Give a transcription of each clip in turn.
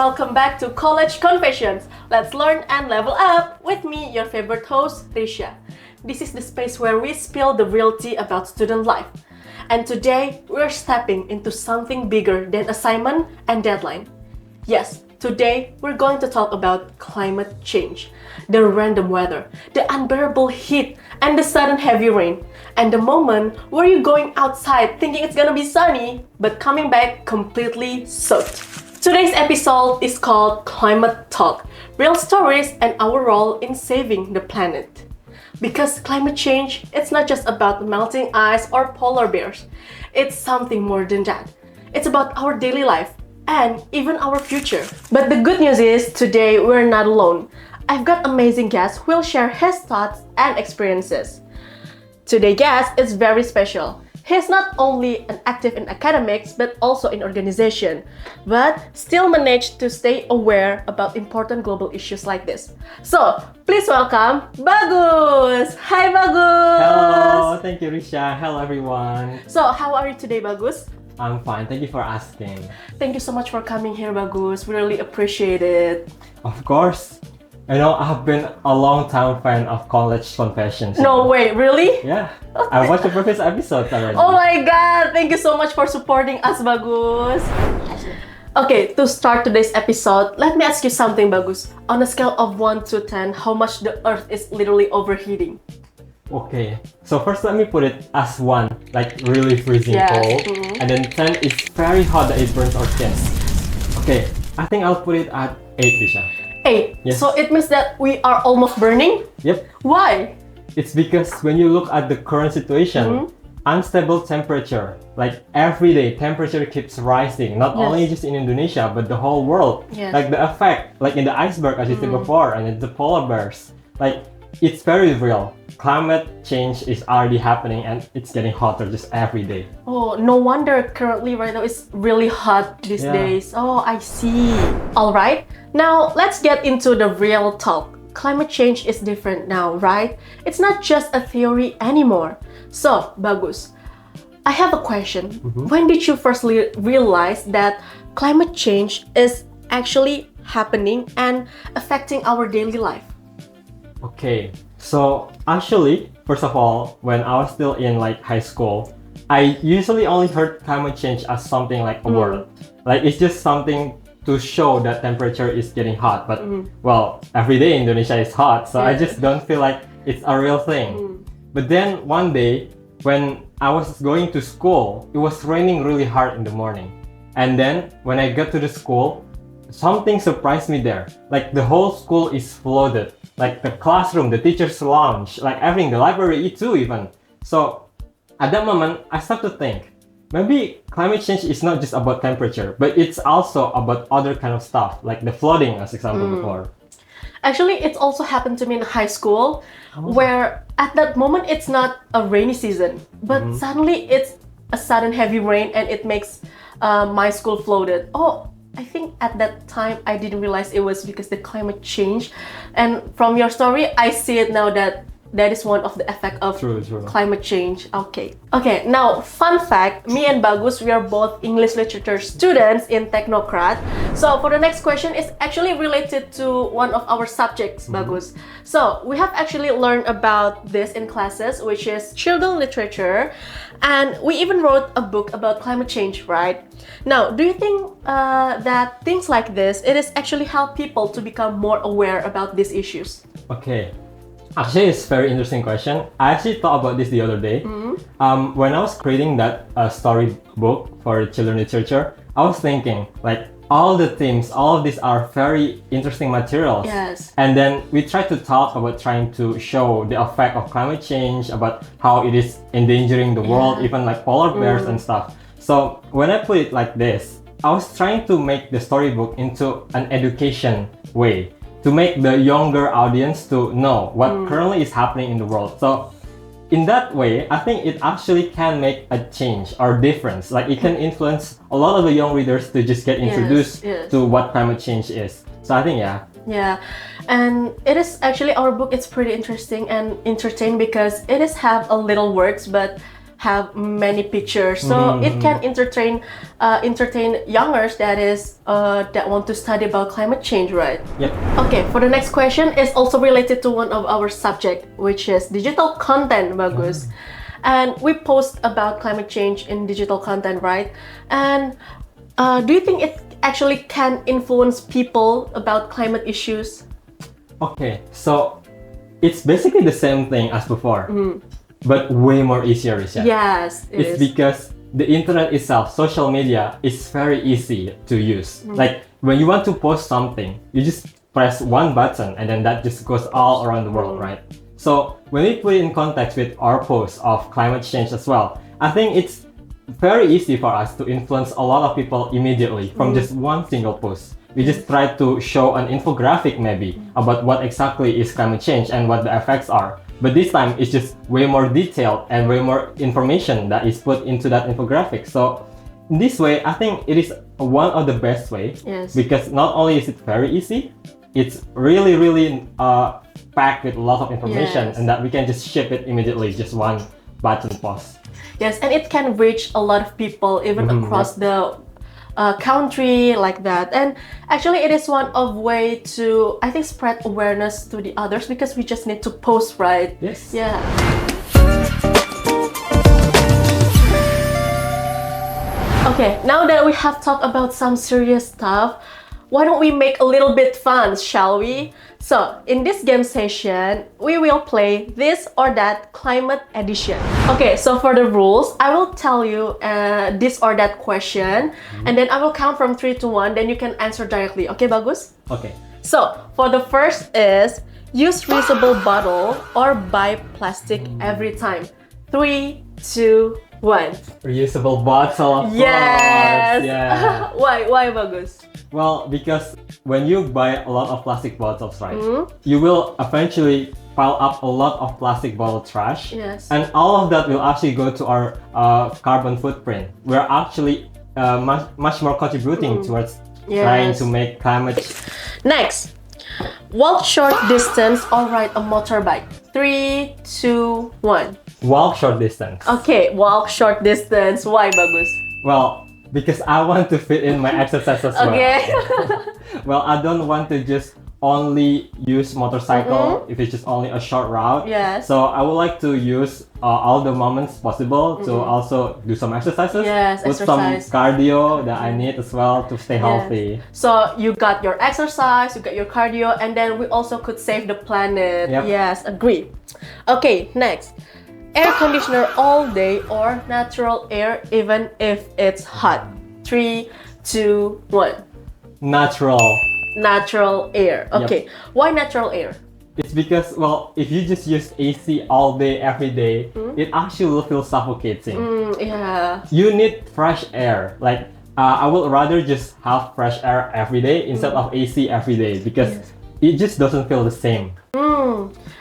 welcome back to College Confessions. Let's learn and level up with me, your favorite host, Risya. This is the space where we spill the real tea about student life. And today, we're stepping into something bigger than assignment and deadline. Yes, today, we're going to talk about climate change, the random weather, the unbearable heat, and the sudden heavy rain, and the moment where you're going outside thinking it's gonna be sunny, but coming back completely soaked. Today's episode is called Climate Talk, real stories and our role in saving the planet. Because climate change, it's not just about melting ice or polar bears. It's something more than that. It's about our daily life and even our future. But the good news is, today we're not alone. I've got amazing guests who will share his thoughts and experiences. Today's guest is very special. He's not only an active in academics but also in organization, but still managed to stay aware about important global issues like this. So, please welcome Bagus! Hi Bagus! Hello, thank you Risya. Hello everyone. So, how are you today Bagus? I'm fine, thank you for asking. Thank you so much for coming here Bagus, we really appreciate it. Of course. You know, I've been a long time fan of College Confessions. No way, really? Yeah, I watched the previous episodes already. Oh my god, thank you so much for supporting us Bagus. Okay, to start today's episode, let me ask you something Bagus. On a scale of 1 to 10, how much the earth is literally overheating? Okay, so first let me put it as 1, like really freezing cold. And then 10 is very hot that it burns our skin. Okay, I think I'll put it at 8, Risha. 8. Yes. So it means that we are almost burning? Yep. Why? It's because when you look at the current situation, unstable temperature, like every day temperature keeps rising, not only just in Indonesia, but the whole world. Yes. Like the effect, like in the iceberg as you said before, and in the polar bears, like it's very real. Climate change is already happening and it's getting hotter just every day. Oh, no wonder currently right now it's really hot these days. Oh, I see. Alright, now let's get into the real talk. Climate change is different now, right? It's not just a theory anymore. So, Bagus, I have a question. When did you first realize that climate change is actually happening and affecting our daily life? Okay, so actually, first of all, when I was still in like high school, I usually only heard climate change as something like a word. Like it's just something to show that temperature is getting hot. But well, every day Indonesia is hot, so I just don't feel like it's a real thing. But then one day, when I was going to school, it was raining really hard in the morning. And then when I got to the school, something surprised me there. Like the whole school is flooded. Like the classroom, the teacher's lounge, like everything, the library too even. So at that moment, I started to think, maybe climate change is not just about temperature, but it's also about other kind of stuff, like the flooding as example before. Actually, it's also happened to me in high school, where at that moment it's not a rainy season, but suddenly it's a sudden heavy rain and it makes my school flooded. Oh, I think at that time I didn't realize it was because the climate change. And from your story, I see it now that that is one of the effect of climate change. Okay, now fun fact, me and Bagus, we are both English literature students in Technocrat. So for the next question is actually related to one of our subjects, Bagus. So we have actually learned about this in classes, which is children literature, and we even wrote a book about climate change, right? Now, do you think that things like this, it is actually help people to become more aware about these issues? Okay. Actually, it's a very interesting question. I actually thought about this the other day. When I was creating that story book for children literature, I was thinking, like, all the themes, all of these are very interesting materials. Yes. And then we tried to talk about trying to show the effect of climate change, about how it is endangering the world, even like polar bears and stuff. So when I put it like this, I was trying to make the storybook into an education way, to make the younger audience to know what currently is happening in the world. So in that way, I think it actually can make a change or difference. Like it can influence a lot of the young readers to just get introduced to what climate change is. So I think, yeah, and it is actually, our book, it's pretty interesting and entertaining because it is have a little words, but have many pictures, so it can entertain youngers that want to study about climate change, right? Yep. Okay, for the next question is also related to one of our subject, which is digital content, Bagus. And we post about climate change in digital content, right? And do you think it actually can influence people about climate issues? Okay, so it's basically the same thing as before, but way more easier, Risya. Yes, It's because the internet itself, social media, is very easy to use. Like when you want to post something, you just press one button and then that just goes all around the world, right? So when we put it in context with our post of climate change as well, I think it's very easy for us to influence a lot of people immediately from just one single post. We just try to show an infographic maybe about what exactly is climate change and what the effects are. But this time it's just way more detailed and way more information that is put into that infographic. So in this way, I think it is one of the best ways, because not only is it very easy, it's really packed with a lot of information, and that we can just ship it immediately, just one button post. Yes, and it can reach a lot of people even across the country like that. And actually it is one of way to, I think, spread awareness to the others, because we just need to post, right? Yes. Yeah. Okay, now that we have talked about some serious stuff, why don't we make a little bit fun, shall we? So, in this game session, we will play this or that climate edition. Okay, so for the rules, I will tell you this or that question, and then I will count from 3 to 1, then you can answer directly. Okay, Bagus? Okay. So, for the first is, use reusable bottle or buy plastic every time. 3, 2, 1. Reusable bottle, of Yes! course. Yeah. Why, Bagus? Well, because when you buy a lot of plastic bottles, right, you will eventually pile up a lot of plastic bottle trash. Yes. And all of that will actually go to our carbon footprint. We're actually much more contributing towards trying to make climate. Next, walk short distance or ride a motorbike. 3, 2, 1. Walk short distance. Okay, walk short distance. Why, Bagus? Well, because I want to fit in my exercise as well. Okay. Well, I don't want to just only use motorcycle if it's just only a short route. Yes. So I would like to use all the moments possible to also do some exercises. Yes, put exercise. some cardio that I need as well to stay healthy. So you got your exercise, you got your cardio, and then we also could save the planet. Yep. Yes, agree. Okay, next. Air conditioner all day or natural air even if it's hot. 3, 2, 1. Natural. Natural air. Okay. Why natural air? It's because, well, if you just use AC all day, every day, it actually will feel suffocating. Yeah. You need fresh air. Like, I would rather just have fresh air every day instead of AC every day, because it just doesn't feel the same.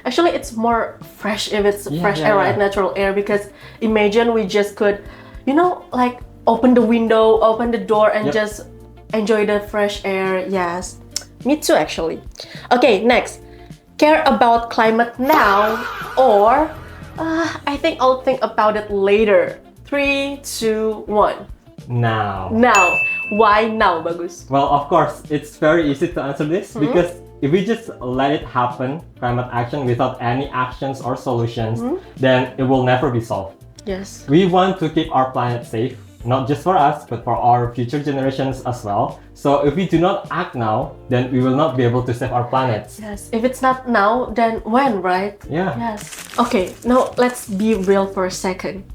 Actually, it's more fresh if it's fresh air, right? Natural air, because imagine we just could, like open the window, open the door, and just enjoy the fresh air. Yes, me too, actually. Okay, next. Care about climate now, or I think I'll think about it later. 3, 2, 1. Now. Now. Why now, Bagus? Well, of course, it's very easy to answer this, because if we just let it happen, climate action, without any actions or solutions, then it will never be solved. Yes. We want to keep our planet safe, not just for us, but for our future generations as well. So if we do not act now, then we will not be able to save our planet. Yes. If it's not now, then when, right? Yeah. Yes. Okay, now let's be real for a second.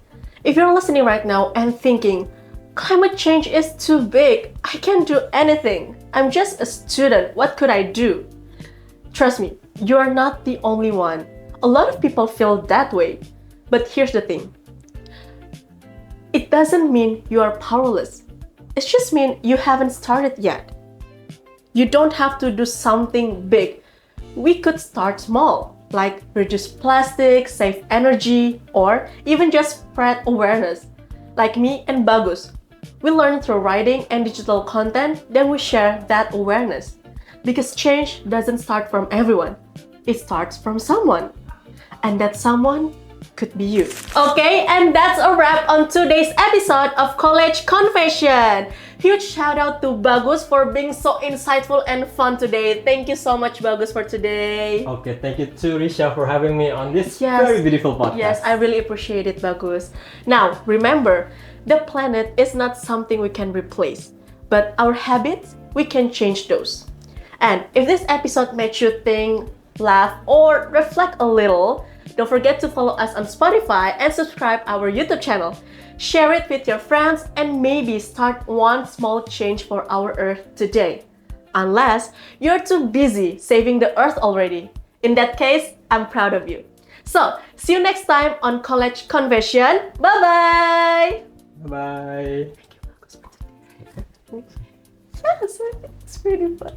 If you're listening right now and thinking, climate change is too big, I can't do anything, I'm just a student, what could I do? Trust me, you are not the only one. A lot of people feel that way. But here's the thing. It doesn't mean you are powerless. It just means you haven't started yet. You don't have to do something big. We could start small, like reduce plastic, save energy, or even just spread awareness. Like me and Bagus. We learn through writing and digital content, then we share that awareness. Because change doesn't start from everyone. It starts from someone. And that someone could be you. Okay, and that's a wrap on today's episode of College Confession. Huge shout out to Bagus for being so insightful and fun today. Thank you so much, Bagus, for today. Okay, thank you to Risya for having me on this Yes. very beautiful podcast. Yes, I really appreciate it, Bagus. Now, remember, the planet is not something we can replace, but our habits, we can change those. And if this episode made you think, laugh, or reflect a little, don't forget to follow us on Spotify and subscribe our YouTube channel. Share it with your friends and maybe start one small change for our Earth today. Unless you're too busy saving the Earth already. In that case, I'm proud of you. So, see you next time on College Confession. Bye-bye! Bye. Yes, it's pretty fun.